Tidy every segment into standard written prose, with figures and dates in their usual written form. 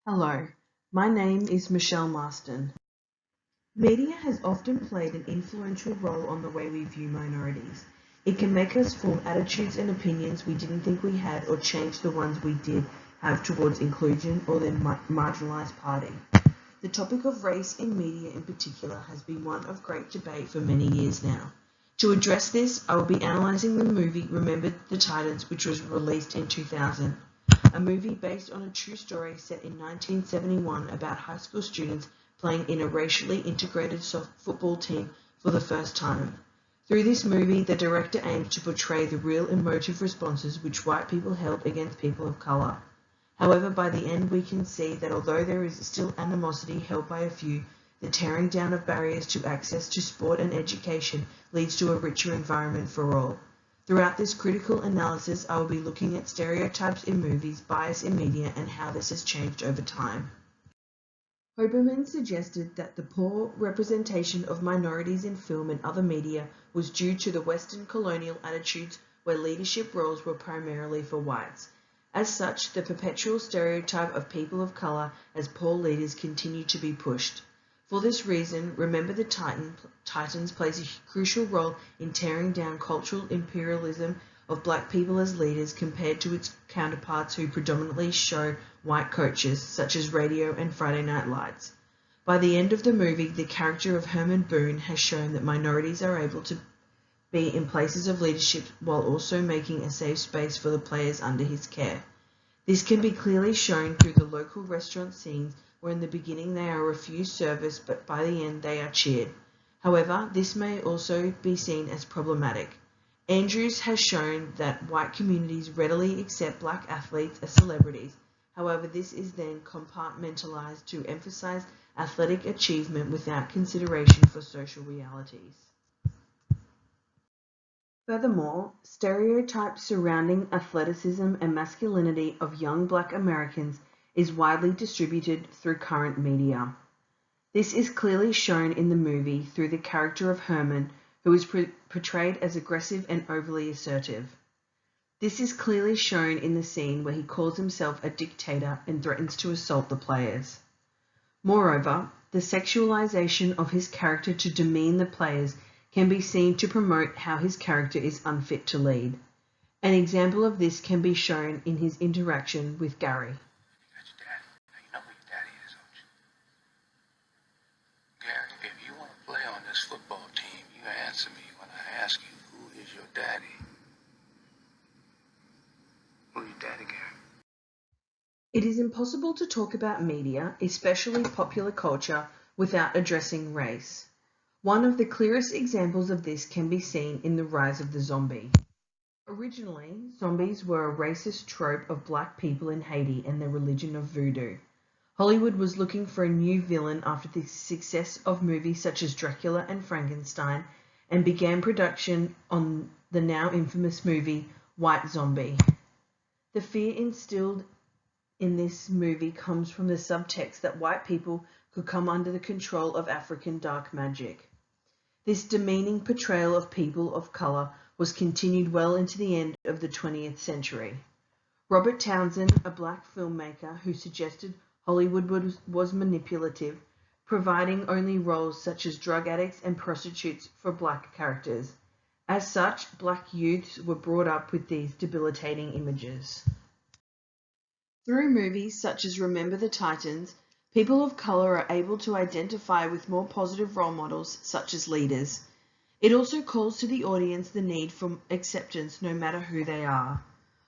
Hello, my name is Michelle Marston. Media has often played an influential role on the way we view minorities. It can make us form attitudes and opinions we didn't think we had or change the ones we did have towards inclusion or their marginalised party. The topic of race in media in particular has been one of great debate for many years now. To address this, I will be analysing the movie Remember the Titans, which was released in 2000. A movie based on a true story set in 1971 about high school students playing in a racially integrated football team for the first time. Through this movie, the director aimed to portray the real emotive responses which white people held against people of colour. However, by the end we can see that although there is still animosity held by a few, the tearing down of barriers to access to sport and education leads to a richer environment for all. Throughout this critical analysis, I will be looking at stereotypes in movies, bias in media, and how this has changed over time. Hoberman suggested that the poor representation of minorities in film and other media was due to the Western colonial attitudes where leadership roles were primarily for whites. As such, the perpetual stereotype of people of colour as poor leaders continued to be pushed. For this reason, Remember the Titans plays a crucial role in tearing down cultural imperialism of black people as leaders compared to its counterparts who predominantly show white coaches, such as Radio and Friday Night Lights. By the end of the movie, the character of Herman Boone has shown that minorities are able to be in places of leadership while also making a safe space for the players under his care. This can be clearly shown through the local restaurant scenes where in the beginning they are refused service but by the end they are cheered. However, this may also be seen as problematic. Andrews has shown that white communities readily accept black athletes as celebrities. However, this is then compartmentalized to emphasize athletic achievement without consideration for social realities. Furthermore, stereotypes surrounding athleticism and masculinity of young black Americans is widely distributed through current media. This is clearly shown in the movie through the character of Herman, who is portrayed as aggressive and overly assertive. This is clearly shown in the scene where he calls himself a dictator and threatens to assault the players. Moreover, the sexualization of his character to demean the players can be seen to promote how his character is unfit to lead. An example of this can be shown in his interaction with Gary. That's your daddy. Now you know who your daddy is, don't you? Gary, if you want to play on this football team, you answer me when I ask you, who is your daddy? Who's your daddy, Gary? It is impossible to talk about media, especially popular culture, without addressing race. One of the clearest examples of this can be seen in the rise of the zombie. Originally, zombies were a racist trope of black people in Haiti and their religion of voodoo. Hollywood was looking for a new villain after the success of movies such as Dracula and Frankenstein and began production on the now infamous movie White Zombie. The fear instilled in this movie comes from the subtext that white people could come under the control of African dark magic. This demeaning portrayal of people of colour was continued well into the end of the 20th century. Robert Townsend, a black filmmaker who suggested Hollywood was manipulative, providing only roles such as drug addicts and prostitutes for black characters. As such, black youths were brought up with these debilitating images. Through movies such as Remember the Titans, people of colour are able to identify with more positive role models such as leaders. It also calls to the audience the need for acceptance no matter who they are.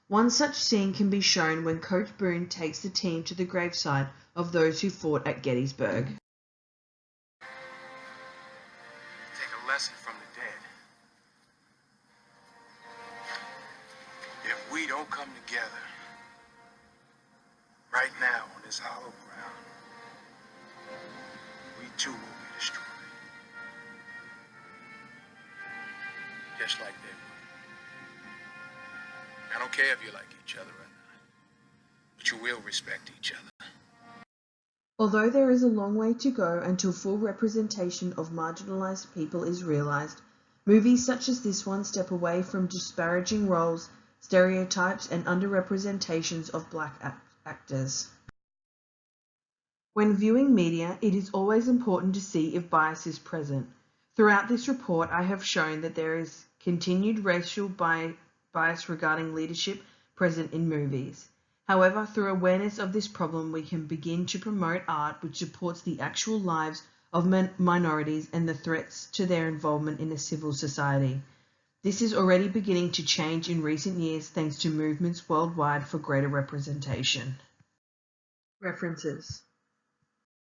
One such scene can be shown when Coach Boone takes the team to the graveside of those who fought at Gettysburg. Take a lesson from the dead. If we don't come together right now on this hollow ground, we too will be destroyed. Just like they were. I don't care if you like each other or not, but you will respect each other. Although there is a long way to go until full representation of marginalised people is realised, movies such as this one step away from disparaging roles, stereotypes and underrepresentations of black actors. When viewing media, it is always important to see if bias is present. Throughout this report, I have shown that there is continued racial bias regarding leadership present in movies. However, through awareness of this problem, we can begin to promote art which supports the actual lives of minorities and the threats to their involvement in a civil society. This is already beginning to change in recent years thanks to movements worldwide for greater representation. References.